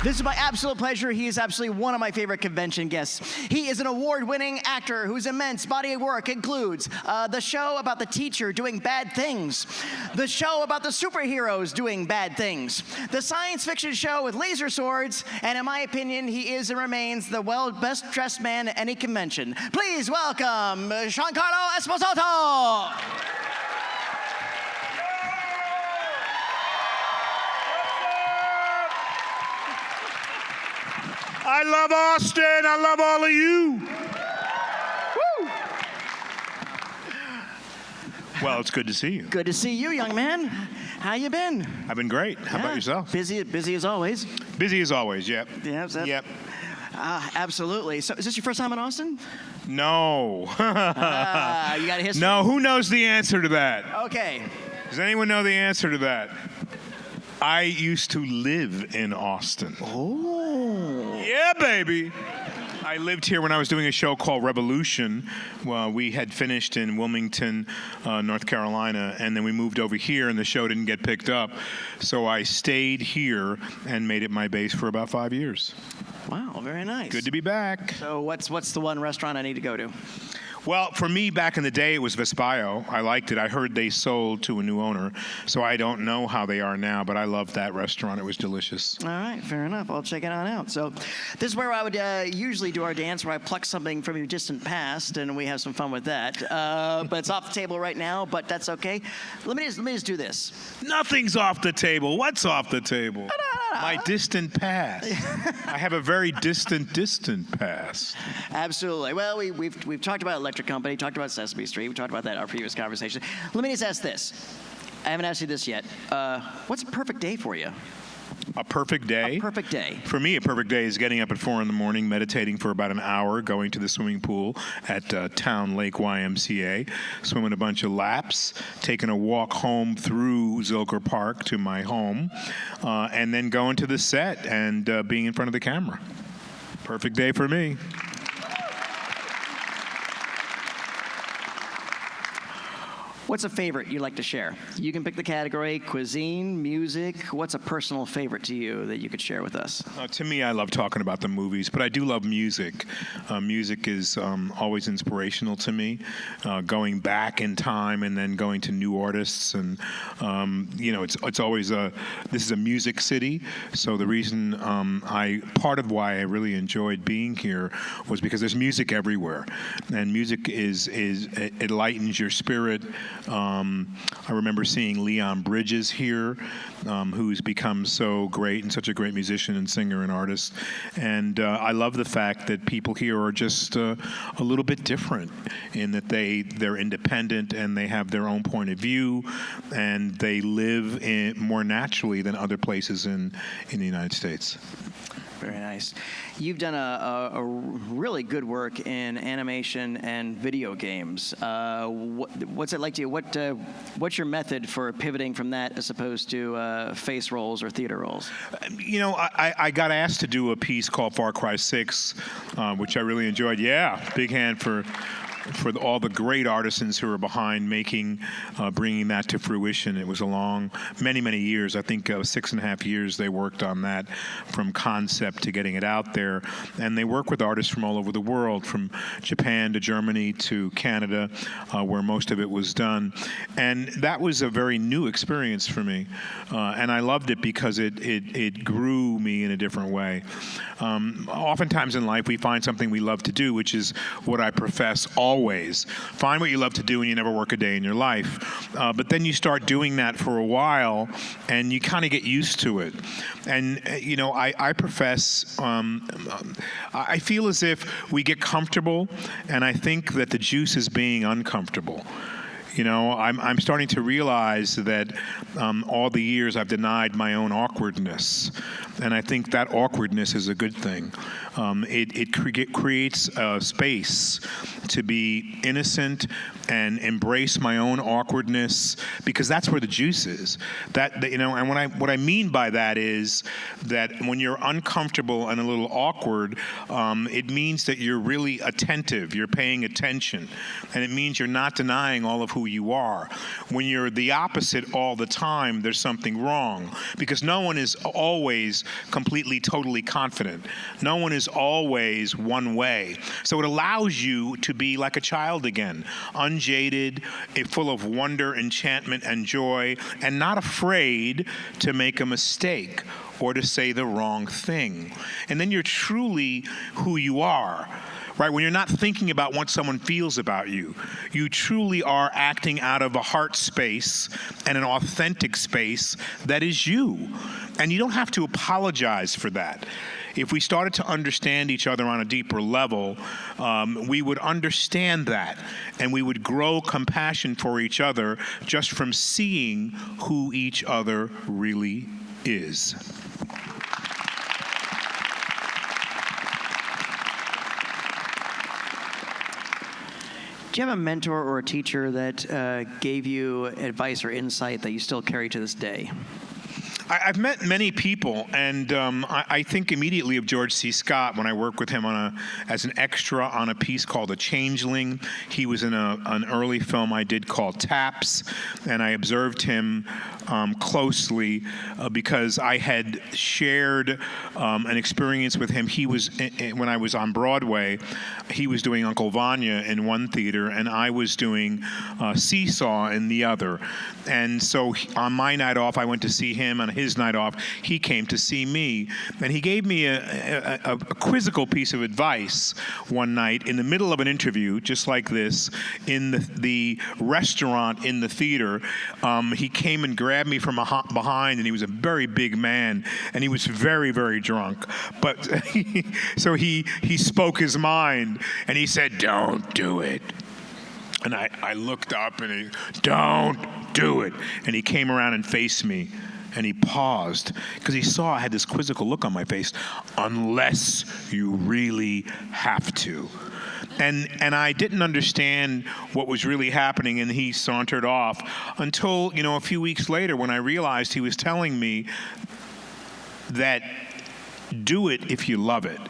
This is my absolute pleasure. He is absolutely one of my favorite convention guests. He is an award-winning actor whose immense body of work includes the show about the teacher doing bad things, the show about the superheroes doing bad things, the science fiction show with laser swords, and in my opinion, he is and remains the best-dressed man at any convention. Please welcome Giancarlo Esposito. I love Austin. I love all of you. Woo. Well, it's good to see you. Good to see you, young man. How you been? I've been great. How about yourself? Busy as always. Busy as always, yep. Yeah, Yep. Absolutely. So is this your first time in Austin? No. You got a history? No, who knows the answer to that? Okay. Does anyone know the answer to that? I used to live in Austin. Oh. Yeah, baby. I lived here when I was doing a show called Revolution. Well, we had finished in Wilmington, North Carolina, and then we moved over here, and the show didn't get picked up. So I stayed here and made it my base for about 5 years. Wow, very nice. Good to be back. So what's the one restaurant I need to go to? Well, for me, back in the day, it was Vespaio. I liked it. I heard they sold to a new owner, so I don't know how they are now, but I loved that restaurant. It was delicious. All right, fair enough. I'll check it on out. So this is where I would usually do our dance, where I pluck something from your distant past, and we have some fun with that. But it's off the table right now, but that's okay. Let me just do this. Nothing's off the table. What's off the table? My distant past. I have a very distant past. Absolutely. Well, we've talked about Electric Company, talked about Sesame Street, we talked about that in our previous conversation. Let me just ask this. I haven't asked you this yet. What's a perfect day for you? A perfect day? A perfect day. For me, a perfect day is getting up at 4 in the morning, meditating for about an hour, going to the swimming pool at Town Lake YMCA, swimming a bunch of laps, taking a walk home through Zilker Park to my home, and then going to the set and being in front of the camera. Perfect day for me. What's a favorite you'd like to share? You can pick the category: cuisine, music. What's a personal favorite to you that you could share with us? To me, I love talking about the movies, but I do love music. Music is always inspirational to me. Going back in time and then going to new artists, and it's always this is a music city. So the reason part of why I really enjoyed being here was because there's music everywhere, and music it lightens your spirit. I remember seeing Leon Bridges here, who's become so great and such a great musician and singer and artist. And I love the fact that people here are just a little bit different in that they're independent and they have their own point of view, and they live more naturally than other places in the United States. Very nice. You've done a really good work in animation and video games. What's it like to you? What's your method for pivoting from that as opposed to face roles or theater roles? I got asked to do a piece called Far Cry 6, which I really enjoyed. Yeah, big hand for all the great artisans who are behind bringing that to fruition. It was a long, many years. I think 6.5 years they worked on that, from concept to getting it out there. And they work with artists from all over the world, from Japan to Germany to Canada, where most of it was done. And that was a very new experience for me. And I loved it because it grew me in a different way. Oftentimes in life, we find something we love to do, which is what I profess always. Find what you love to do and you never work a day in your life. But then you start doing that for a while and you kind of get used to it. And, I profess, I feel as if we get comfortable, and I think that the juice is being uncomfortable. I'm starting to realize that all the years I've denied my own awkwardness, and I think that awkwardness is a good thing. It creates a space to be innocent and embrace my own awkwardness, because that's where the juice is. And what I mean by that is that when you're uncomfortable and a little awkward, it means that you're really attentive, you're paying attention, and it means you're not denying all of who who you are. When you're the opposite all the time, there's something wrong, because no one is always completely, totally confident. No one is always one way. So it allows you to be like a child again, unjaded, full of wonder, enchantment, and joy, and not afraid to make a mistake or to say the wrong thing. And then you're truly who you are. Right? When you're not thinking about what someone feels about you, you truly are acting out of a heart space and an authentic space that is you. And you don't have to apologize for that. If we started to understand each other on a deeper level, we would understand that, and we would grow compassion for each other just from seeing who each other really is. Do you have a mentor or a teacher that gave you advice or insight that you still carry to this day? I've met many people, and I think immediately of George C. Scott when I worked with him as an extra on a piece called A Changeling. He was in an early film I did called Taps, and I observed him closely because I had shared an experience with him. He was, when I was on Broadway, he was doing Uncle Vanya in one theater, and I was doing Seesaw in the other. And so on my night off, I went to see him. On his night off, he came to see me. And he gave me a quizzical piece of advice one night in the middle of an interview, just like this, in the restaurant in the theater. He came and grabbed me from behind, and he was a very big man, and he was very, very drunk. But so he spoke his mind, and he said, "Don't do it." And I looked up, and he, "Don't do it." And he came around and faced me, and he paused because he saw I had this quizzical look on my face. "Unless you really have to." And I didn't understand what was really happening, and he sauntered off until, a few weeks later when I realized he was telling me that do it if you love it.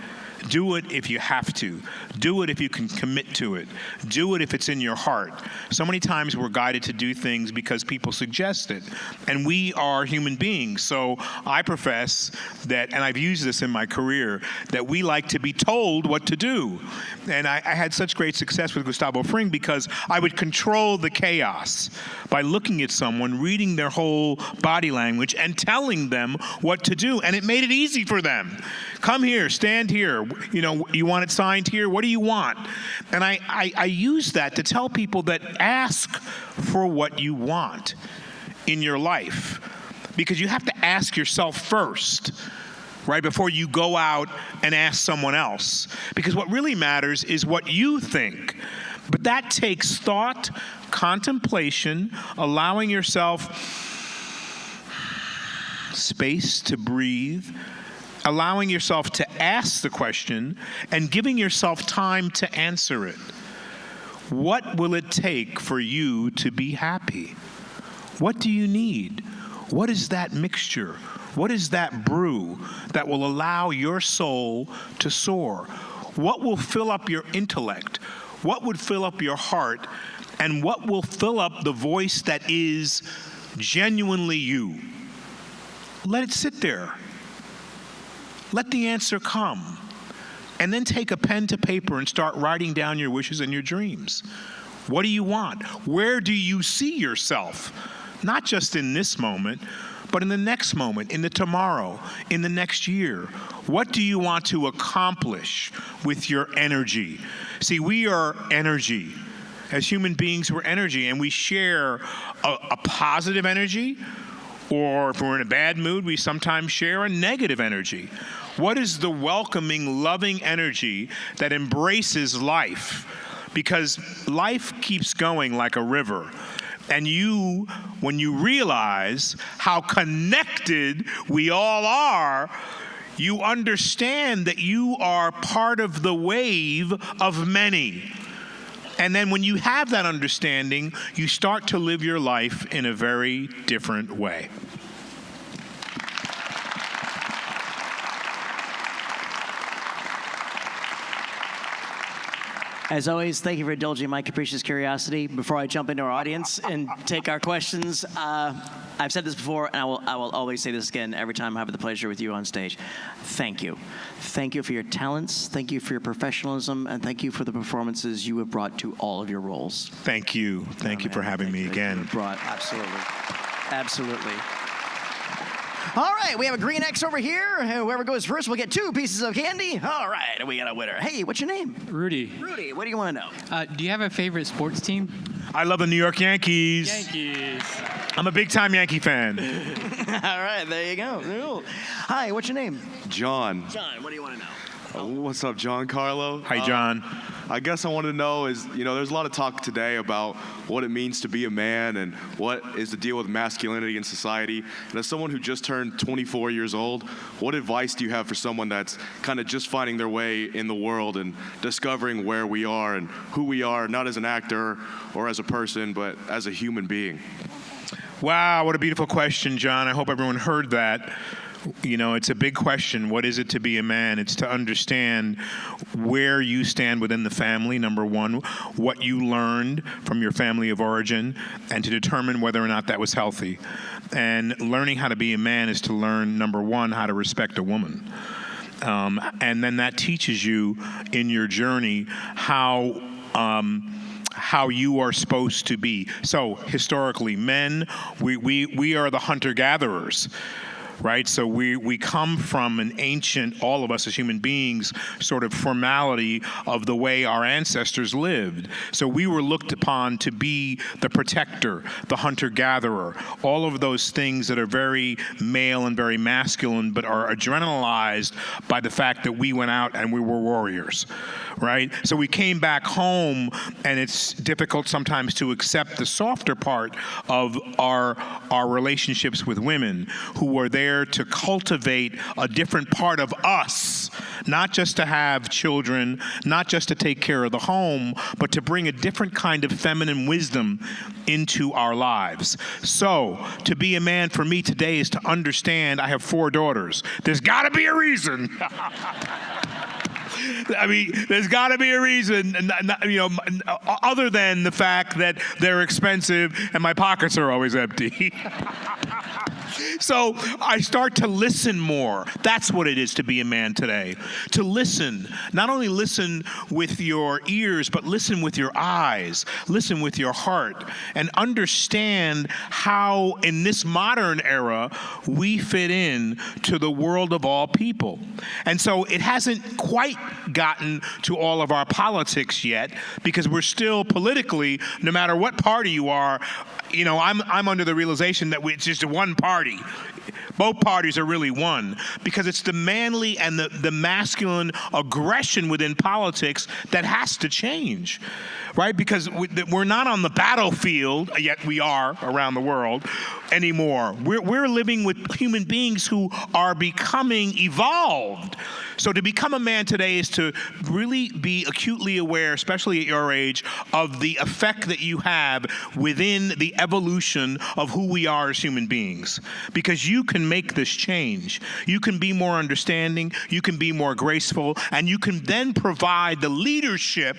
Do it if you have to. Do it if you can commit to it. Do it if it's in your heart. So many times we're guided to do things because people suggest it. And we are human beings. So I profess that, and I've used this in my career, that we like to be told what to do. And I had such great success with Gustavo Fring because I would control the chaos by looking at someone, reading their whole body language, and telling them what to do. And it made it easy for them. Come here, stand here. You want it signed here? What do you want? And I use that to tell people that ask for what you want in your life, because you have to ask yourself first, right, before you go out and ask someone else. Because what really matters is what you think. But that takes thought, contemplation, allowing yourself space to breathe, allowing yourself to ask the question, and giving yourself time to answer it. What will it take for you to be happy? What do you need? What is that mixture? What is that brew that will allow your soul to soar? What will fill up your intellect? What would fill up your heart? And what will fill up the voice that is genuinely you? Let it sit there. Let the answer come. And then take a pen to paper and start writing down your wishes and your dreams. What do you want? Where do you see yourself? Not just in this moment, but in the next moment, in the tomorrow, in the next year. What do you want to accomplish with your energy? See, we are energy. As human beings, we're energy, and we share a positive energy, or if we're in a bad mood, we sometimes share a negative energy. What is the welcoming, loving energy that embraces life? Because life keeps going like a river. And when you realize how connected we all are, you understand that you are part of the wave of many. And then when you have that understanding, you start to live your life in a very different way. As always, thank you for indulging my capricious curiosity. Before I jump into our audience and take our questions, I've said this before, and I will always say this again every time I have the pleasure with you on stage. Thank you. Thank you for your talents, thank you for your professionalism, and thank you for the performances you have brought to all of your roles. Thank you. Thank you for having me again. Absolutely. Absolutely. All right, we have a green X over here. Whoever goes first will get 2 pieces of candy. All right, we got a winner. Hey, what's your name? Rudy. Rudy, what do you want to know? Do you have a favorite sports team? I love the New York Yankees. Yankees. I'm a big-time Yankee fan. All right, there you go. Cool. Hi, what's your name? John. John, what do you want to know? What's up, Giancarlo? Hi, John. I guess I wanted to know is, there's a lot of talk today about what it means to be a man and what is the deal with masculinity in society. And as someone who just turned 24 years old, what advice do you have for someone that's kind of just finding their way in the world and discovering where we are and who we are, not as an actor or as a person, but as a human being? Wow, what a beautiful question, John. I hope everyone heard that. It's a big question. What is it to be a man? It's to understand where you stand within the family, number one, what you learned from your family of origin, and to determine whether or not that was healthy. And learning how to be a man is to learn, number one, how to respect a woman. And then that teaches you in your journey how you are supposed to be. So historically, men, we are the hunter-gatherers. Right? So we come from an ancient, all of us as human beings, sort of formality of the way our ancestors lived. So we were looked upon to be the protector, the hunter-gatherer, all of those things that are very male and very masculine, but are adrenalized by the fact that we went out and we were warriors. Right? So we came back home, and it's difficult sometimes to accept the softer part of our relationships with women who are there to cultivate a different part of us, not just to have children, not just to take care of the home, but to bring a different kind of feminine wisdom into our lives. So to be a man for me today is to understand I have 4 daughters. There's got to be a reason. I mean, there's got to be a reason, other than the fact that they're expensive and my pockets are always empty. So I start to listen more. That's what it is to be a man today. To listen. Not only listen with your ears, but listen with your eyes. Listen with your heart. And understand how, in this modern era, we fit in to the world of all people. And so it hasn't quite gotten to all of our politics yet, because we're still politically, no matter what party you are, I'm under the realization that it's just one party. Both parties are really one, because it's the manly and the masculine aggression within politics that has to change, right? Because we're not on the battlefield, yet we are around the world anymore. We're living with human beings who are becoming evolved. So to become a man today is to really be acutely aware, especially at your age, of the effect that you have within the evolution of who we are as human beings. Because you can make this change. You can be more understanding, you can be more graceful, and you can then provide the leadership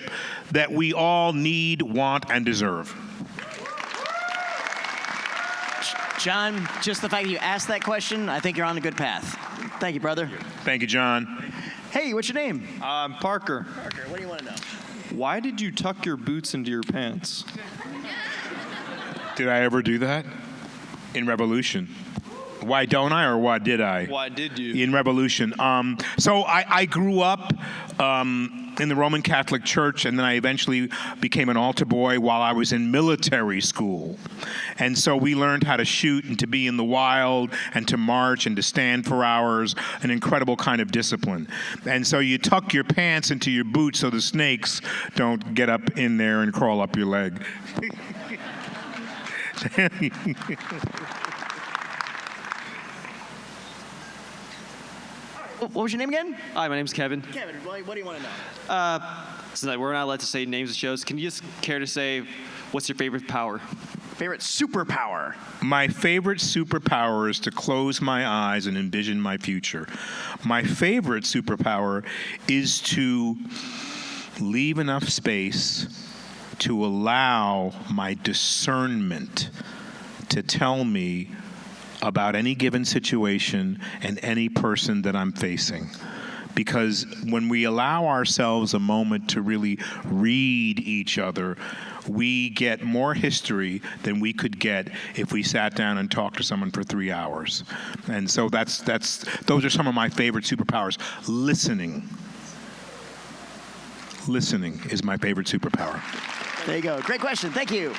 that we all need, want, and deserve. John, just the fact that you asked that question, I think you're on a good path. Thank you, brother. Thank you, John. Hey, what's your name? I'm Parker. Parker, what do you want to know? Why did you tuck your boots into your pants? Did I ever do that? In Revolution. Why don't I, or why did I? Why did you? In Revolution. So I grew up in the Roman Catholic Church, and then I eventually became an altar boy while I was in military school. And so we learned how to shoot and to be in the wild and to march and to stand for hours, an incredible kind of discipline. And so you tuck your pants into your boots so the snakes don't get up in there and crawl up your leg. What was your name again? Hi, my name's Kevin. Kevin, what do you want to know? Since we're not allowed to say names of shows, can you just care to say what's your favorite power? Favorite superpower? My favorite superpower is to close my eyes and envision my future. My favorite superpower is to leave enough space to allow my discernment to tell me about any given situation and any person that I'm facing. Because when we allow ourselves a moment to really read each other, we get more history than we could get if we sat down and talked to someone for 3 hours. And so those are some of my favorite superpowers. Listening. Listening is my favorite superpower. There you go. Great question. Thank you.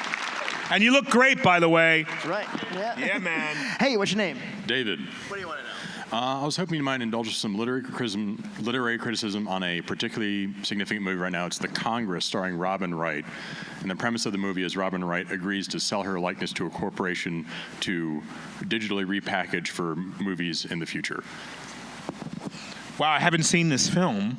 And you look great, by the way. That's right. Yeah. Yeah, man. Hey, what's your name? David. What do you want to know? I was hoping you might indulge us some literary criticism on a particularly significant movie right now. It's The Congress, starring Robin Wright. And the premise of the movie is Robin Wright agrees to sell her likeness to a corporation to digitally repackage for movies in the future. Wow, I haven't seen this film.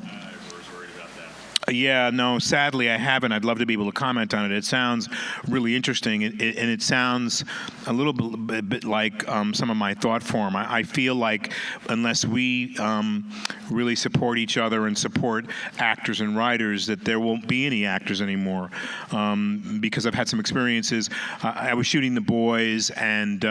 Yeah, no, sadly I haven't. I'd love to be able to comment on it. It sounds really interesting, and it sounds a little bit like some of my thought form. I feel like unless we really support each other and support actors and writers, that there won't be any actors anymore. Because I've had some experiences. I was shooting The Boys, and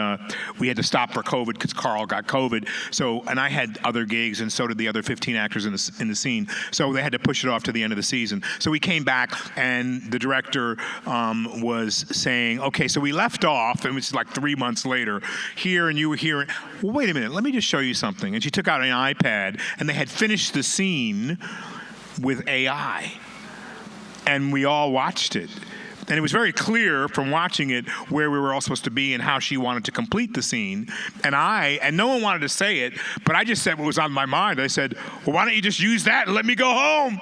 we had to stop for COVID because Carl got COVID. So, and I had other gigs, and so did the other 15 actors in the scene. So they had to push it off to the end of the season. So we came back, and the director was saying, okay, so we left off, and it was like 3 months later, here, and you were here. Well, wait a minute, let me just show you something. And she took out an iPad, and they had finished the scene with AI. And we all watched it. And it was very clear from watching it where we were all supposed to be and how she wanted to complete the scene. And no one wanted to say it, but I just said what was on my mind. I said, well, why don't you just use that and let me go home?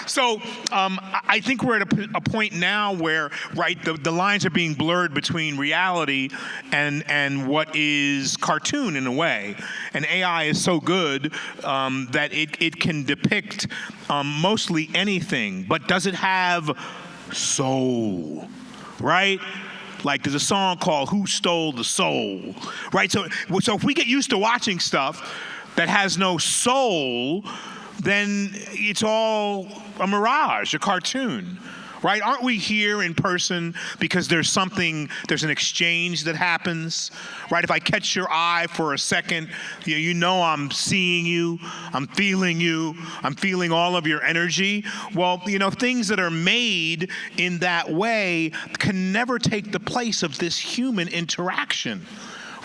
So I think we're at a point now where, right, the lines are being blurred between reality and what is cartoon in a way. And AI is so good that it can depict mostly anything. But does it have soul, right? Like there's a song called Who Stole the Soul, right? So if we get used to watching stuff that has no soul, then it's all a mirage, a cartoon, right? Aren't we here in person because there's an exchange that happens, right? If I catch your eye for a second, you know I'm seeing you, I'm feeling all of your energy. Well, things that are made in that way can never take the place of this human interaction,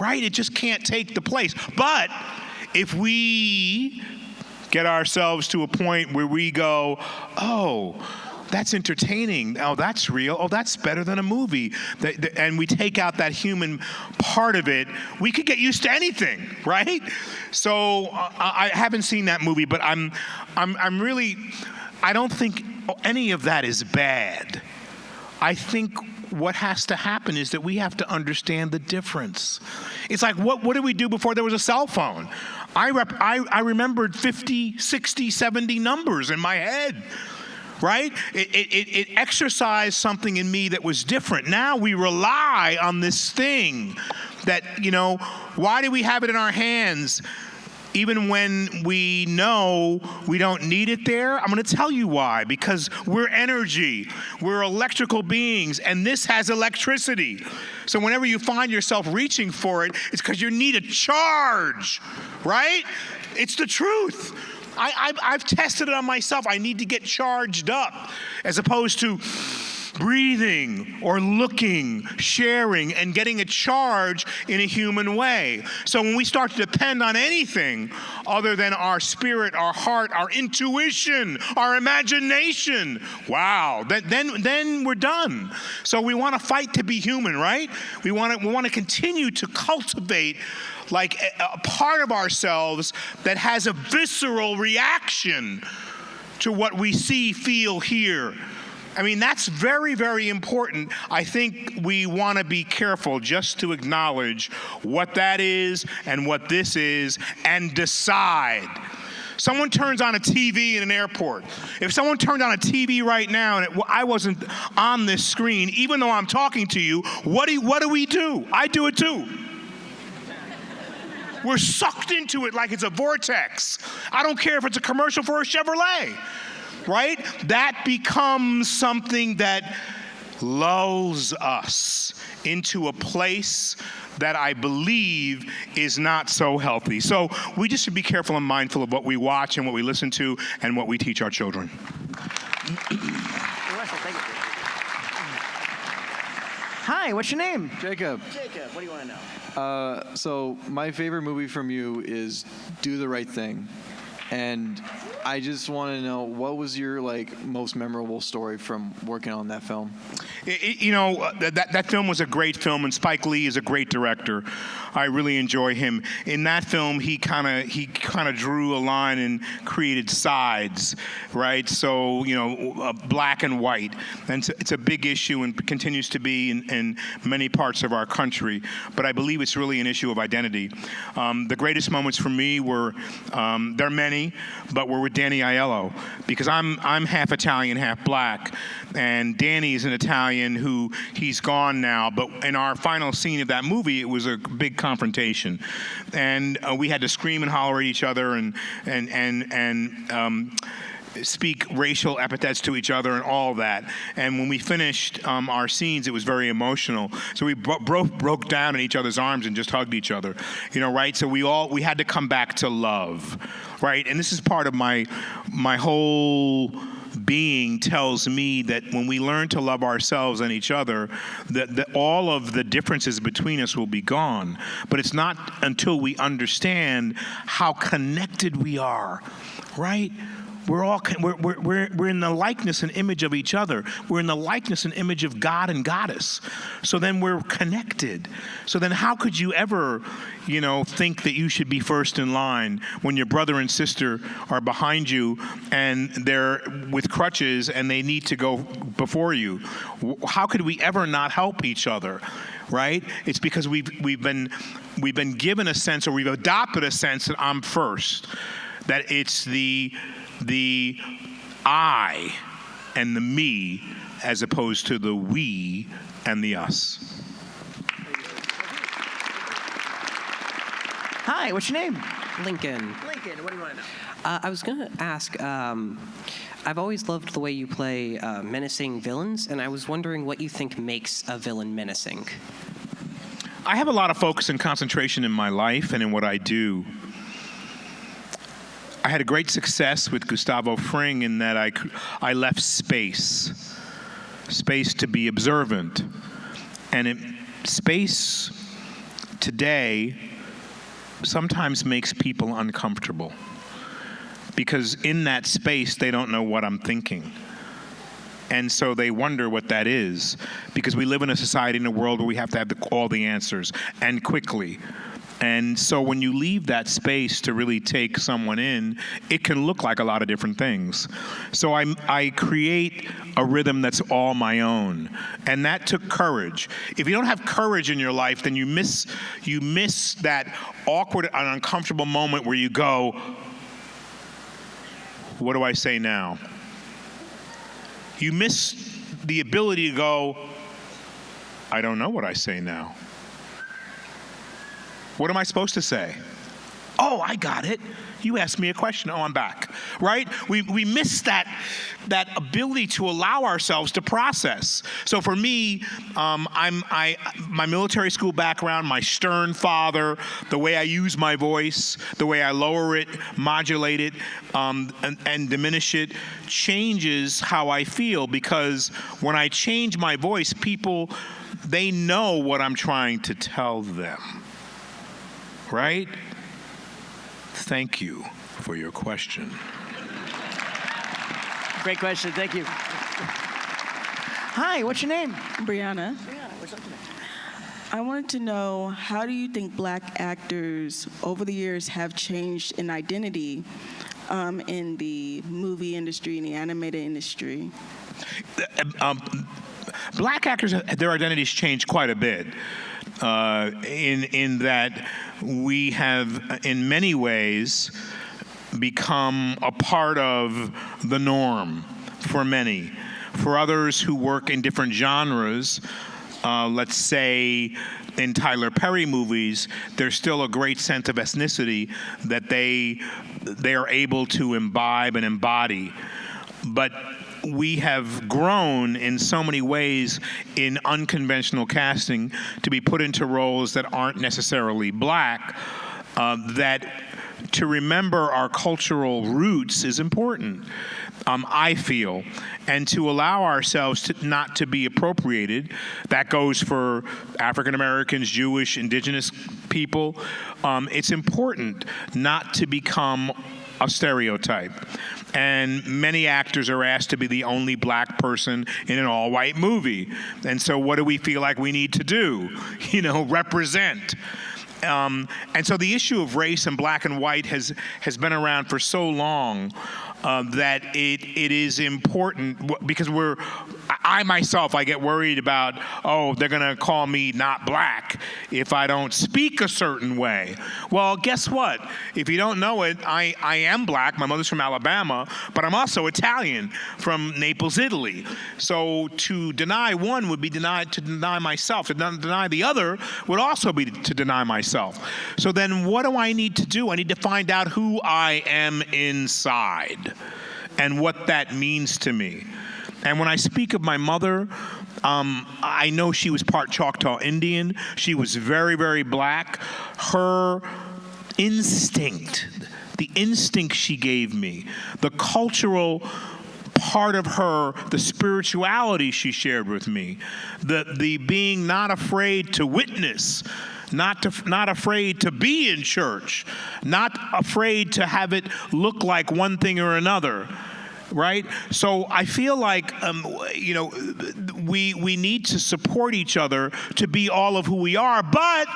right? It just can't take the place. But if we get ourselves to a point where we go, oh, that's entertaining. Oh, that's real. Oh, that's better than a movie. And we take out that human part of it. We could get used to anything, right? So I haven't seen that movie, but I don't think any of that is bad. I think what has to happen is that we have to understand the difference. It's like, what did we do before there was a cell phone? I remembered 50, 60, 70 numbers in my head, right? It exercised something in me that was different. Now we rely on this thing that, why do we have it in our hands? Even when we know we don't need it there? I'm going to tell you why. Because we're energy. We're electrical beings, and this has electricity. So whenever you find yourself reaching for it, it's because you need a charge, right? It's the truth. I've tested it on myself. I need to get charged up as opposed to breathing or looking, sharing, and getting a charge in a human way. So when we start to depend on anything other than our spirit, our heart, our intuition, our imagination, wow, then we're done. So we want to fight to be human, right? We want to continue to cultivate like a part of ourselves that has a visceral reaction to what we see, feel, hear. I mean, that's very, very important. I think we want to be careful just to acknowledge what that is and what this is and decide. Someone turns on a TV in an airport. If someone turned on a TV right now and I wasn't on this screen, even though I'm talking to you, what do we do? I do it too. We're sucked into it like it's a vortex. I don't care if it's a commercial for a Chevrolet. right? That becomes something that lulls us into a place that I believe is not so healthy. So we just should be careful and mindful of what we watch and what we listen to and what we teach our children. Hi, what's your name? Jacob. Jacob, what do you want to know? So my favorite movie from you is Do the Right Thing. And I just want to know, what was your most memorable story from working on that film? That film was a great film, and Spike Lee is a great director. I really enjoy him. In that film, he kind of drew a line and created sides, right? So black and white, and it's a big issue and continues to be in many parts of our country. But I believe it's really an issue of identity. The greatest moments for me were there are many, but we're with Danny Aiello, because I'm half Italian, half black, and Danny is an Italian who he's gone now. But in our final scene of that movie, it was a big confrontation, and we had to scream and holler at each other and speak racial epithets to each other and all that. And when we finished our scenes, it was very emotional. So we broke down in each other's arms and just hugged each other, right? So we had to come back to love, right? And this is part of my whole being tells me that when we learn to love ourselves and each other, that all of the differences between us will be gone. But it's not until we understand how connected we are, right? We're in the likeness and image of each other. We're in the likeness and image of God and Goddess. So then we're connected. So then how could you ever, think that you should be first in line when your brother and sister are behind you and they're with crutches and they need to go before you? How could we ever not help each other? Right? It's because we've been given a sense, or we've adopted a sense that I'm first. That it's the I and the me as opposed to the we and the us. Hi, what's your name? Lincoln. Lincoln, what do you want to know? I was going to ask, I've always loved the way you play menacing villains, and I was wondering what you think makes a villain menacing. I have a lot of focus and concentration in my life and in what I do. I had a great success with Gustavo Fring in that I left space to be observant. And space today sometimes makes people uncomfortable, because in that space they don't know what I'm thinking. And so they wonder what that is, because we live in a society, in a world where we have to have all the answers, and quickly. And so when you leave that space to really take someone in, it can look like a lot of different things. So I create a rhythm that's all my own. And that took courage. If you don't have courage in your life, then you miss that awkward and uncomfortable moment where you go, what do I say now? You miss the ability to go, I don't know what I say now. What am I supposed to say? Oh, I got it. You asked me a question. Oh, I'm back. Right? We miss that ability to allow ourselves to process. So for me, my military school background, my stern father, the way I use my voice, the way I lower it, modulate it, and diminish it, changes how I feel, because when I change my voice, people, they know what I'm trying to tell them. Right? Thank you for your question. Great question, thank you. Hi, what's your name? Brianna. Brianna, what's up today? I wanted to know, how do you think black actors over the years have changed in identity in the movie industry, in the animated industry? Black actors, their identities changed quite a bit. In that we have, in many ways, become a part of the norm for many. For others who work in different genres, let's say in Tyler Perry movies, there's still a great sense of ethnicity that they are able to imbibe and embody. but we have grown in so many ways in unconventional casting to be put into roles that aren't necessarily black, that to remember our cultural roots is important, I feel, and to allow ourselves to not to be appropriated. That goes for African Americans, Jewish, indigenous people. It's important not to become a stereotype. And many actors are asked to be the only black person in an all-white movie. And so what do we feel like we need to do? Represent. And so the issue of race and black and white has been around for so long that it is important, because I myself, I get worried about, they're going to call me not black if I don't speak a certain way. Well, guess what? If you don't know it, I am black. My mother's from Alabama, but I'm also Italian from Naples, Italy. So to deny one would be to deny myself. To deny the other would also be to deny myself. So then what do I need to do? I need to find out who I am inside and what that means to me. And when I speak of my mother, I know she was part Choctaw Indian. She was very, very black. Her instinct, the instinct she gave me, the cultural part of her, the spirituality she shared with me, the being not afraid to witness, not afraid to be in church, not afraid to have it look like one thing or another. Right? So I feel like, we need to support each other to be all of who we are. But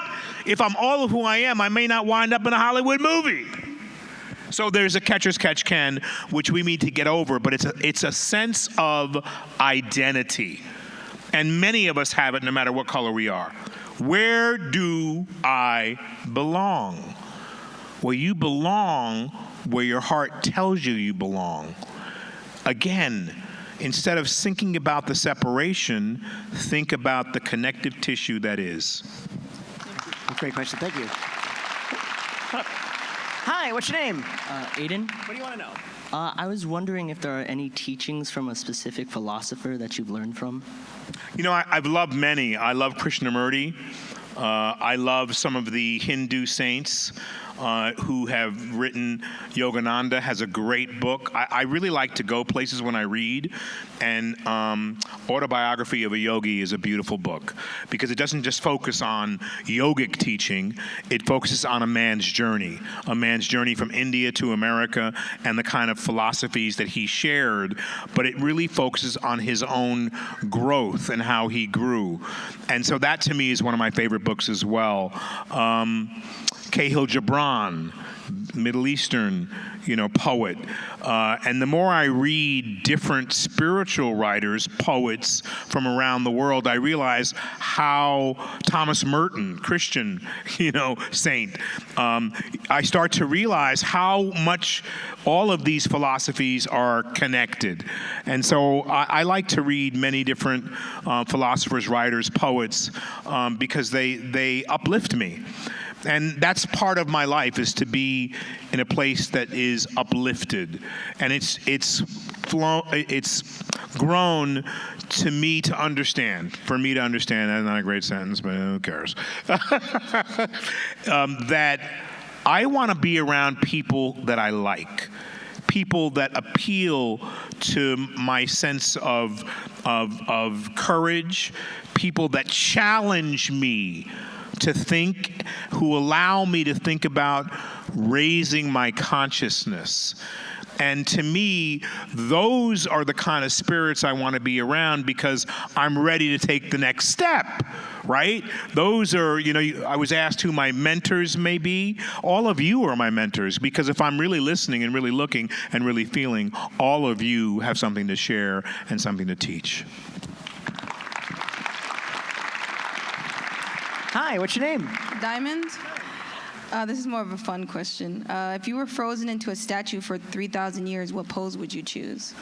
if I'm all of who I am, I may not wind up in a Hollywood movie. So there's a catcher's catch can, which we need to get over. But it's a sense of identity. And many of us have it no matter what color we are. Where do I belong? Well, you belong where your heart tells you belong. Again, instead of thinking about the separation, think about the connective tissue that is. Great question. Thank you. Hi, what's your name? Aiden. What do you want to know? I was wondering if there are any teachings from a specific philosopher that you've learned from. I've loved many. I love Krishnamurti. I love some of the Hindu saints who have written. Yogananda has a great book. I really like to go places when I read, and Autobiography of a Yogi is a beautiful book because it doesn't just focus on yogic teaching, it focuses on a man's journey from India to America and the kind of philosophies that he shared, but it really focuses on his own growth and how he grew. And so that to me is one of my favorite books as well. Cahill Gibran, Middle Eastern, poet. And the more I read different spiritual writers, poets from around the world, I realize how Thomas Merton, Christian, saint, I start to realize how much all of these philosophies are connected. And so I like to read many different philosophers, writers, poets, because they uplift me. And that's part of my life, is to be in a place that is uplifted. And it's grown to me to understand. For me to understand, that's not a great sentence, but who cares? That I want to be around people that I like. People that appeal to my sense of courage. People that challenge me to think, who allow me to think about raising my consciousness. And to me, those are the kind of spirits I want to be around because I'm ready to take the next step, right? Those are, I was asked who my mentors may be. All of you are my mentors because if I'm really listening and really looking and really feeling, all of you have something to share and something to teach. Hi, what's your name? Diamond. This is more of a fun question. If you were frozen into a statue for 3,000 years, what pose would you choose?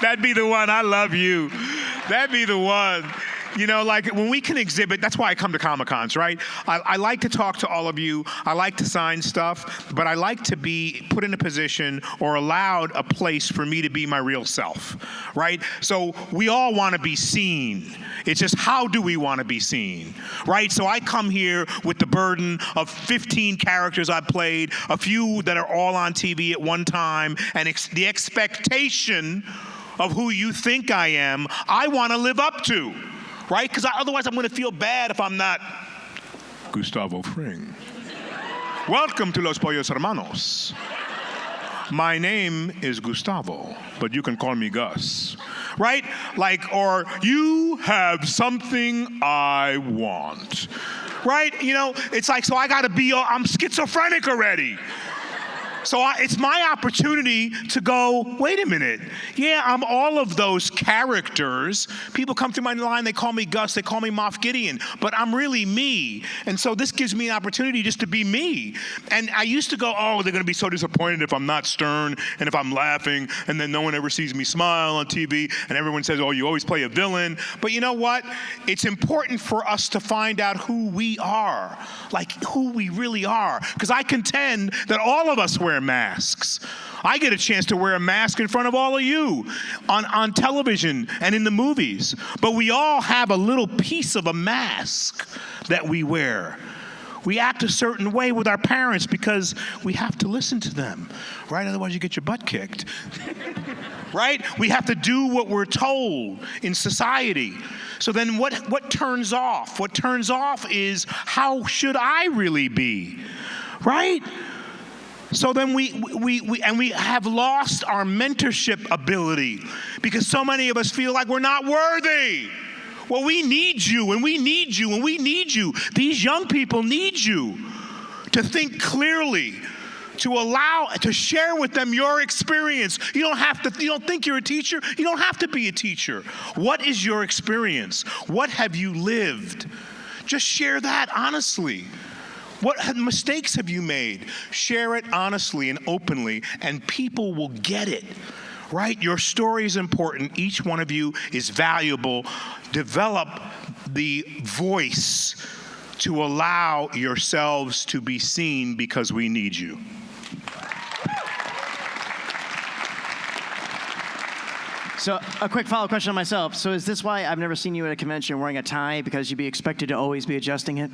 That'd be the one. I love you. That'd be the one. You know, like when we can exhibit, that's why I come to Comic-Cons, right? I like to talk to all of you. I like to sign stuff, but I like to be put in a position or allowed a place for me to be my real self, right? So we all want to be seen. It's just how do we want to be seen, right? So I come here with the burden of 15 characters I've played, a few that are all on TV at one time, and the expectation of who you think I am, I want to live up to. Right? Because otherwise I'm going to feel bad if I'm not Gustavo Fring. Welcome to Los Pollos Hermanos. My name is Gustavo, but you can call me Gus. Right? Like, or you have something I want. Right? You know, it's like, so I got to be, I'm schizophrenic already. So it's my opportunity to go, wait a minute. Yeah, I'm all of those characters. People come through my line, they call me Gus, they call me Moff Gideon, but I'm really me. And so this gives me an opportunity just to be me. And I used to go, oh, they're going to be so disappointed if I'm not stern and if I'm laughing, and then no one ever sees me smile on TV, and everyone says, oh, you always play a villain. But you know what? It's important for us to find out who we are, like who we really are. Because I contend that all of us wear masks. I get a chance to wear a mask in front of all of you on television and in the movies. But we all have a little piece of a mask that we wear. We act a certain way with our parents because we have to listen to them, right? Otherwise you get your butt kicked. Right? We have to do what we're told in society. So then what turns off? What turns off is how should I really be? Right? So then we have lost our mentorship ability because so many of us feel like we're not worthy. Well, we need you, and we need you, and we need you. These young people need you to think clearly, to share with them your experience. You don't think you're a teacher? You don't have to be a teacher. What is your experience? What have you lived? Just share that honestly. What mistakes have you made? Share it honestly and openly, and people will get it, right? Your story is important. Each one of you is valuable. Develop the voice to allow yourselves to be seen because we need you. So a quick follow-up question on myself. So is this why I've never seen you at a convention wearing a tie, because you'd be expected to always be adjusting it?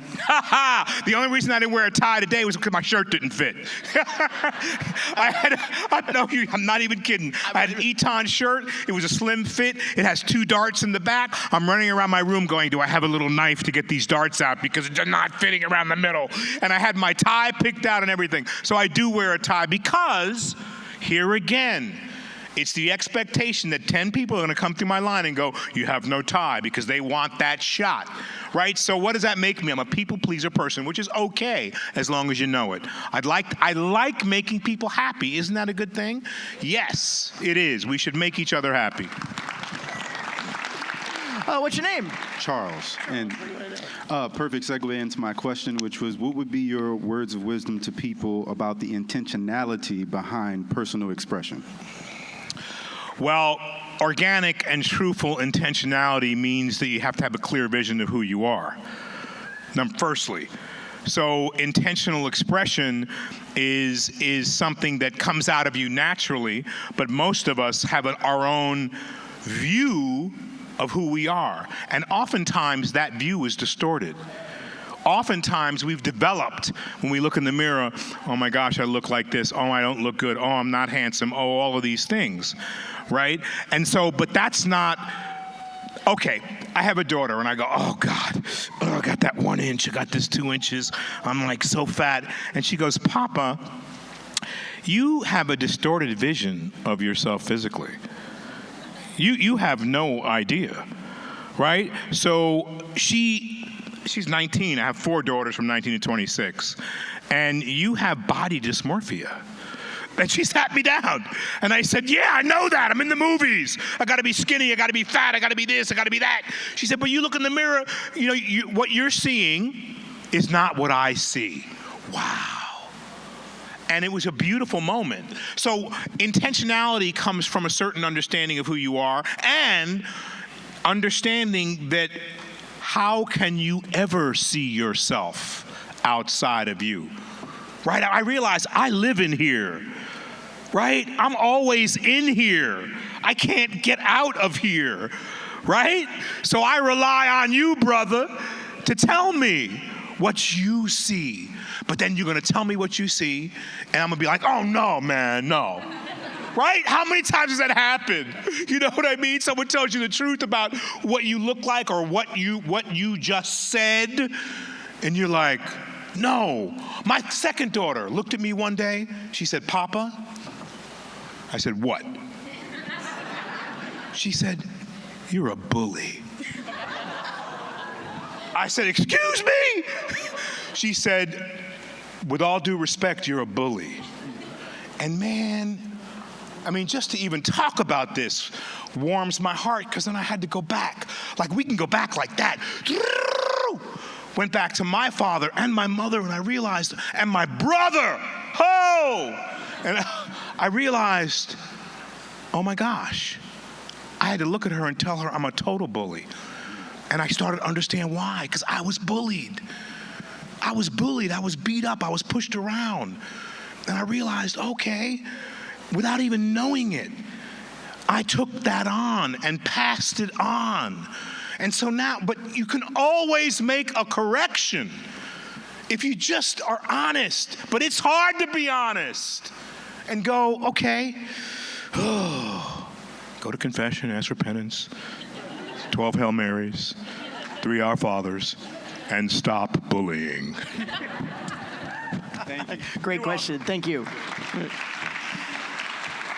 The only reason I didn't wear a tie today was because my shirt didn't fit. I'm not even kidding. I had an Eton shirt. It was a slim fit. It has 2 darts in the back. I'm running around my room going, do I have a little knife to get these darts out because they're not fitting around the middle? And I had my tie picked out and everything. So I do wear a tie because, here again, it's the expectation that 10 people are going to come through my line and go, you have no tie, because they want that shot, right? So what does that make me? I'm a people pleaser person, which is okay as long as you know it. I like making people happy. Isn't that a good thing? Yes, it is. We should make each other happy. What's your name? Charles. And perfect segue into my question, which was, what would be your words of wisdom to people about the intentionality behind personal expression? Well, organic and truthful intentionality means that you have to have a clear vision of who you are. Firstly. So intentional expression is something that comes out of you naturally, but most of us have our own view of who we are. And oftentimes that view is distorted. Oftentimes we've developed, when we look in the mirror, oh my gosh, I look like this. Oh, I don't look good. Oh, I'm not handsome. Oh, all of these things, right? And so, but that's not, okay, I have a daughter and I go, oh God, I got that 1 inch, I got this 2 inches. I'm like so fat. And she goes, Papa, you have a distorted vision of yourself physically. You have no idea, right? So she's 19. I have 4 daughters from 19 to 26. And you have body dysmorphia. And she sat me down. And I said, yeah, I know that. I'm in the movies. I got to be skinny. I got to be fat. I got to be this. I got to be that. She said, but you look in the mirror, what you're seeing is not what I see. Wow. And it was a beautiful moment. So intentionality comes from a certain understanding of who you are and understanding that how can you ever see yourself outside of you? Right? I realize I live in here. Right? I'm always in here. I can't get out of here. Right? So I rely on you, brother, to tell me what you see. But then you're going to tell me what you see, and I'm going to be like, oh, no, man, no. Right? How many times has that happened? You know what I mean? Someone tells you the truth about what you look like or what you just said, and you're like, no. My second daughter looked at me one day. She said, Papa. I said, what? She said, you're a bully. I said, excuse me? She said, with all due respect, you're a bully. And man, I mean, just to even talk about this warms my heart, because then I had to go back. Like, we can go back like that. Went back to my father and my mother, and I realized, and my brother, and I realized, oh my gosh, I had to look at her and tell her I'm a total bully. And I started to understand why, because I was bullied. I was bullied, I was beat up, I was pushed around. And I realized, okay, without even knowing it, I took that on and passed it on. And so now, but you can always make a correction if you just are honest. But it's hard to be honest and go, okay, go to confession, ask for penance, 12 Hail Marys, 3 Our Fathers, and stop bullying. Great question. Thank you.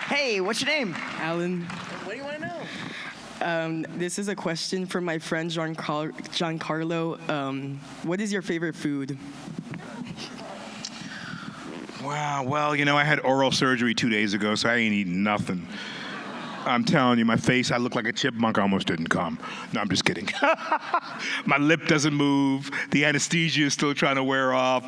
Hey, what's your name? Alan. What do you want to know? This is a question from my friend Giancarlo. What is your favorite food? Wow, well, you know, I had oral surgery 2 days ago, so I ain't eating nothing. I'm telling you, my face, I look like a chipmunk. I almost didn't come. No, I'm just kidding. My lip doesn't move. The anesthesia is still trying to wear off.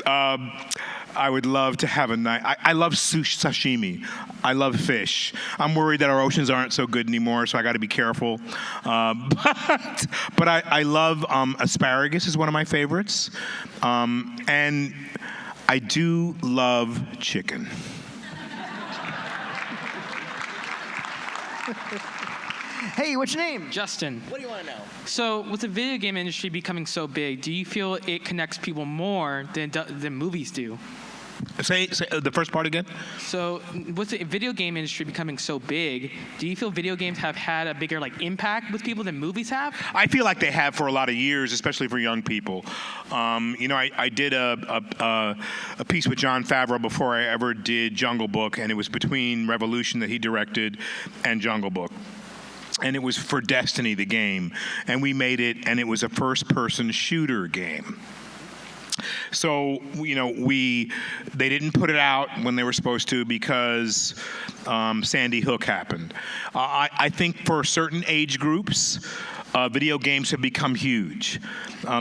I would love to have a night. I love sashimi. I love fish. I'm worried that our oceans aren't so good anymore, so I got to be careful. But I love asparagus is one of my favorites. And I do love chicken. Hey, what's your name? Justin. What do you want to know? So, with the video game industry becoming so big, do you feel it connects people more than movies do? Say the first part again. So, with the video game industry becoming so big, do you feel video games have had a bigger impact with people than movies have? I feel like they have for a lot of years, especially for young people. You know, I did a piece with Jon Favreau before I ever did Jungle Book, and it was between Revolution that he directed and Jungle Book. And it was for Destiny, the game. And we made it, and it was a first-person shooter game. So, you know, they didn't put it out when they were supposed to because Sandy Hook happened. I think for certain age groups, video games have become huge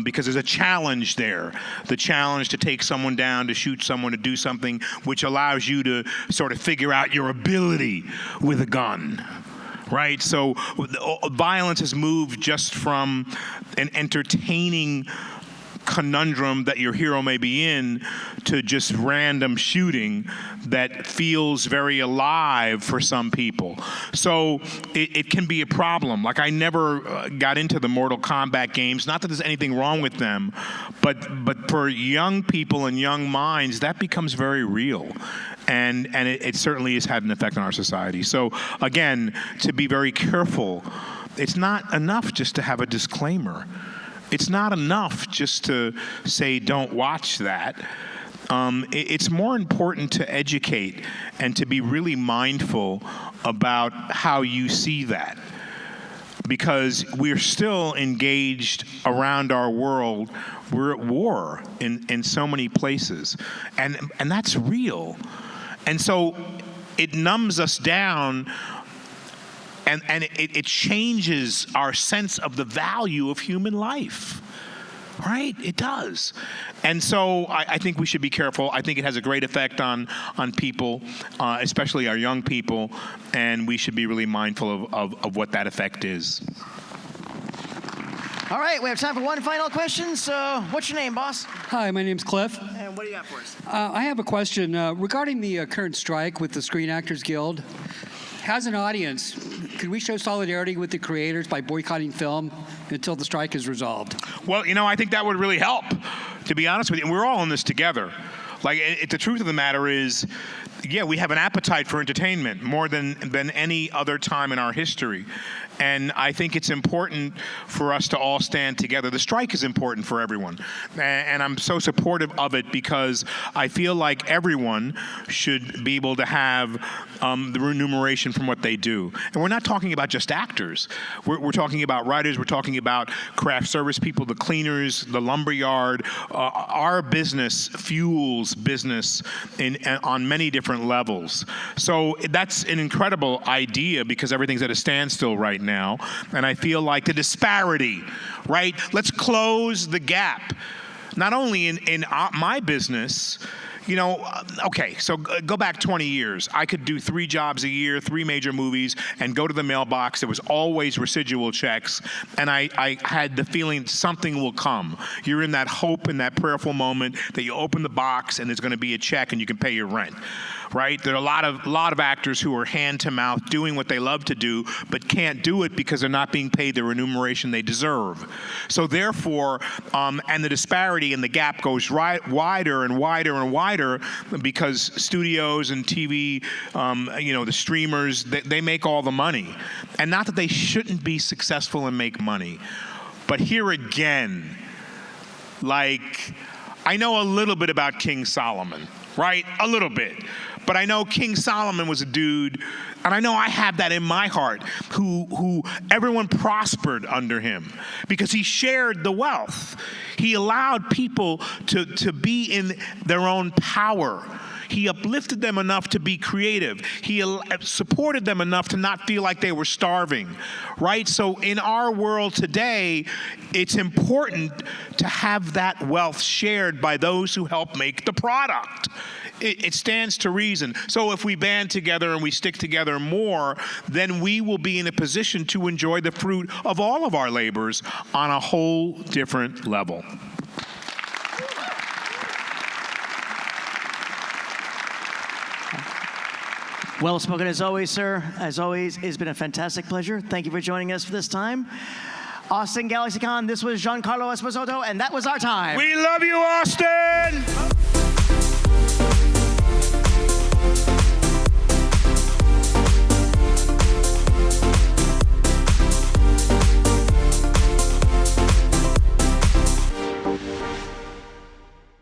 because there's a challenge there. The challenge to take someone down, to shoot someone, to do something which allows you to sort of figure out your ability with a gun. Right? So violence has moved just from an entertaining conundrum that your hero may be in to just random shooting that feels very alive for some people. So it can be a problem. Like, I never got into the Mortal Kombat games. Not that there's anything wrong with them, but for young people and young minds, that becomes very real. And it certainly has had an effect on our society. So again, to be very careful, it's not enough just to have a disclaimer. It's not enough just to say, don't watch that. It's more important to educate and to be really mindful about how you see that. Because we're still engaged around our world. We're at war in so many places. And that's real. And so it numbs us down, and it changes our sense of the value of human life, right? It does. And so I think we should be careful. I think it has a great effect on people, especially our young people, and we should be really mindful of what that effect is. All right, we have time for one final question. So, what's your name, boss? Hi, my name's Cliff. And what do you got for us? I have a question regarding the current strike with the Screen Actors Guild. As an audience, could we show solidarity with the creators by boycotting film until the strike is resolved? Well, I think that would really help, to be honest with you. And we're all in this together. The truth of the matter is, yeah, we have an appetite for entertainment more than any other time in our history. And I think it's important for us to all stand together. The strike is important for everyone. And I'm so supportive of it because I feel like everyone should be able to have the remuneration from what they do. And we're not talking about just actors. We're talking about writers. We're talking about craft service people, the cleaners, the lumberyard. Our business fuels business on many different levels. So that's an incredible idea because everything's at a standstill right now. And I feel like the disparity, right? Let's close the gap. Not only in my business, okay, so go back 20 years. I could do 3 jobs a year, 3 major movies, and go to the mailbox. There was always residual checks, and I had the feeling something will come. You're in that hope and that prayerful moment that you open the box and there's going to be a check and you can pay your rent. Right? There are a lot of actors who are hand to mouth doing what they love to do, but can't do it because they're not being paid the remuneration they deserve. So therefore, and the disparity and the gap goes wider and wider and wider because studios and TV, the streamers, they make all the money. And not that they shouldn't be successful and make money, but here again, I know a little bit about King Solomon, right? A little bit. But I know King Solomon was a dude, and I know I have that in my heart, who everyone prospered under him because he shared the wealth. He allowed people to be in their own power. He uplifted them enough to be creative. He supported them enough to not feel like they were starving, right? So in our world today, it's important to have that wealth shared by those who help make the product. It stands to reason. So if we band together and we stick together more, then we will be in a position to enjoy the fruit of all of our labors on a whole different level. Well spoken as always, sir. As always, it's been a fantastic pleasure. Thank you for joining us for this time. Austin GalaxyCon, this was Giancarlo Esposito, and that was our time. We love you, Austin!